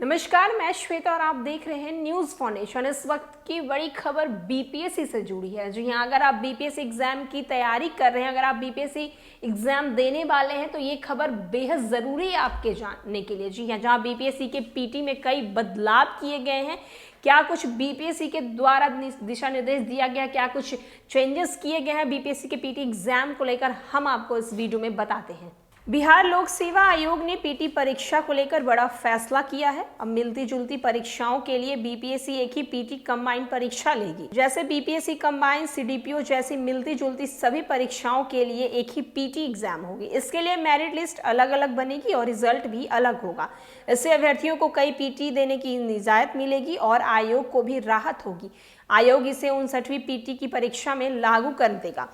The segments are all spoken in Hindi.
नमस्कार, मैं श्वेता और आप देख रहे हैं न्यूज़ फाउंडेशन। इस वक्त की बड़ी खबर बीपीएससी से जुड़ी है। जी हाँ, अगर आप बीपीएससी एग्जाम की तैयारी कर रहे हैं, अगर आप बीपीएससी एग्जाम देने वाले हैं तो ये खबर बेहद ज़रूरी है आपके जानने के लिए। जी हाँ, जहाँ बीपीएससी के पीटी में कई बदलाव किए गए हैं, क्या कुछ बीपीएससी के द्वारा दिशा निर्देश दिया गया, क्या कुछ चेंजेस किए गए हैं बीपीएससी के पीटी एग्जाम को लेकर, हम आपको इस वीडियो में बताते हैं। बिहार लोक सेवा आयोग ने पीटी परीक्षा को लेकर बड़ा फैसला किया है। अब मिलती जुलती परीक्षाओं के लिए बीपीएससी एक ही पीटी कंबाइंड परीक्षा लेगी। जैसे बीपीएससी कंबाइंड, सीडीपीओ जैसी मिलती जुलती सभी परीक्षाओं के लिए एक ही पीटी एग्जाम होगी। इसके लिए मेरिट लिस्ट अलग अलग बनेगी और रिजल्ट भी अलग होगा। इससे अभ्यर्थियों को कई पीटी देने की इजाजत मिलेगी और आयोग को भी राहत होगी। आयोग इसे 59वीं पीटी की परीक्षा में लागू कर देगा।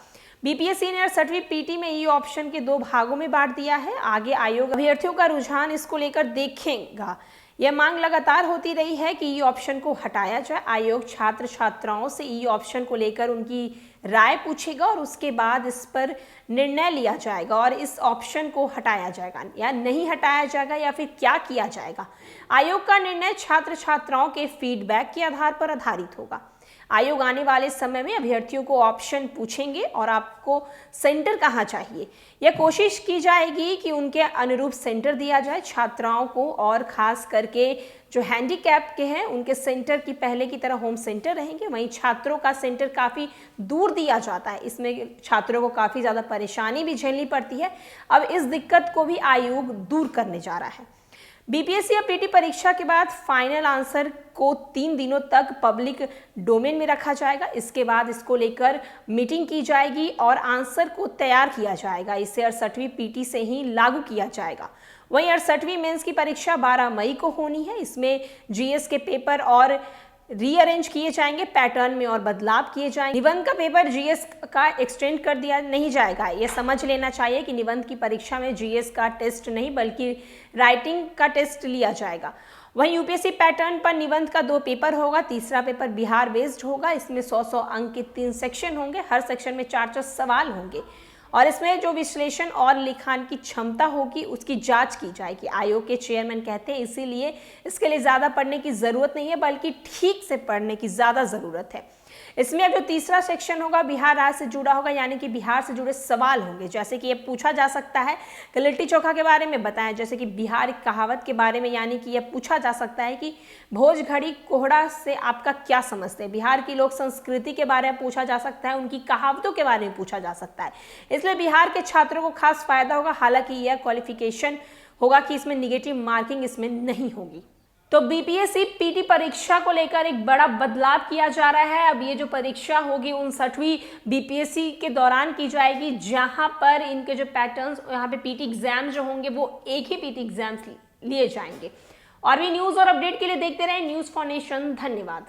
बीपीएससी ने 68वीं पीटी में ई ऑप्शन के 2 भागों में बांट दिया है। आगे आयोग अभ्यर्थियों का रुझान इसको लेकर देखेगा। यह मांग लगातार होती रही है कि ई ऑप्शन को हटाया जाए। आयोग छात्र छात्राओं से ई ऑप्शन को लेकर उनकी राय पूछेगा और उसके बाद इस पर निर्णय लिया जाएगा और इस ऑप्शन को हटाया जाएगा या नहीं हटाया जाएगा या फिर क्या किया जाएगा। आयोग का निर्णय छात्र छात्राओं के फीडबैक के आधार पर आधारित होगा। आयोग आने वाले समय में अभ्यर्थियों को ऑप्शन पूछेंगे और आपको सेंटर कहाँ चाहिए, यह कोशिश की जाएगी कि उनके अनुरूप सेंटर दिया जाए। छात्राओं को और खास करके जो हैंडीकैप के हैं उनके सेंटर की पहले की तरह होम सेंटर रहेंगे। वहीं छात्रों का सेंटर काफ़ी दूर दिया जाता है, इसमें छात्रों को काफ़ी ज़्यादा परेशानी भी झेलनी पड़ती है। अब इस दिक्कत को भी आयोग दूर करने जा रहा है। बीपीएससी या पीटी परीक्षा के बाद फाइनल आंसर को 3 दिनों तक पब्लिक डोमेन में रखा जाएगा। इसके बाद इसको लेकर मीटिंग की जाएगी और आंसर को तैयार किया जाएगा। इसे 68वीं पीटी से ही लागू किया जाएगा। वहीं 68वीं मेंस की परीक्षा 12 मई को होनी है। इसमें जीएस के पेपर और रीअरेंज किए जाएंगे, पैटर्न में और बदलाव किए जाएंगे। निबंध का पेपर जीएस का एक्सटेंड कर दिया नहीं जाएगा। ये समझ लेना चाहिए कि निबंध की परीक्षा में जीएस का टेस्ट नहीं बल्कि राइटिंग का टेस्ट लिया जाएगा। वहीं यूपीएससी पैटर्न पर निबंध का 2 पेपर होगा। तीसरा पेपर बिहार बेस्ड होगा। इसमें 100 अंक के 3 सेक्शन होंगे। हर सेक्शन में 4 सवाल होंगे और इसमें जो विश्लेषण और लिखान की क्षमता होगी उसकी जांच की जाएगी। आयोग के चेयरमैन कहते हैं इसीलिए इसके लिए ज़्यादा पढ़ने की ज़रूरत नहीं है बल्कि ठीक से पढ़ने की ज़्यादा ज़रूरत है। इसमें अब जो तीसरा सेक्शन होगा बिहार राज्य से जुड़ा होगा, यानी कि बिहार से जुड़े सवाल होंगे। जैसे कि ये पूछा जा सकता है कि लिट्टी चोखा के बारे में बताएं, जैसे कि बिहार कहावत के बारे में, यानी कि यह पूछा जा सकता है कि भोज घड़ी कोहड़ा से आपका क्या समझते हैं। बिहार की लोक संस्कृति के बारे में पूछा जा सकता है, उनकी कहावतों के बारे में पूछा जा सकता है। इसलिए बिहार के छात्रों को खास फायदा होगा। हालांकि यह क्वालिफिकेशन होगा कि इसमें निगेटिव मार्किंग इसमें नहीं होगी। तो बीपीएससी पीटी परीक्षा को लेकर एक बड़ा बदलाव किया जा रहा है। अब ये जो परीक्षा होगी 59वीं बीपीएससी के दौरान की जाएगी, जहां पर इनके जो पैटर्न्स, यहाँ पे पीटी एग्जाम जो होंगे वो एक ही पीटी एग्जाम्स लिए जाएंगे। और भी न्यूज़ और अपडेट के लिए देखते रहें न्यूज़ फाउंडेशन। धन्यवाद।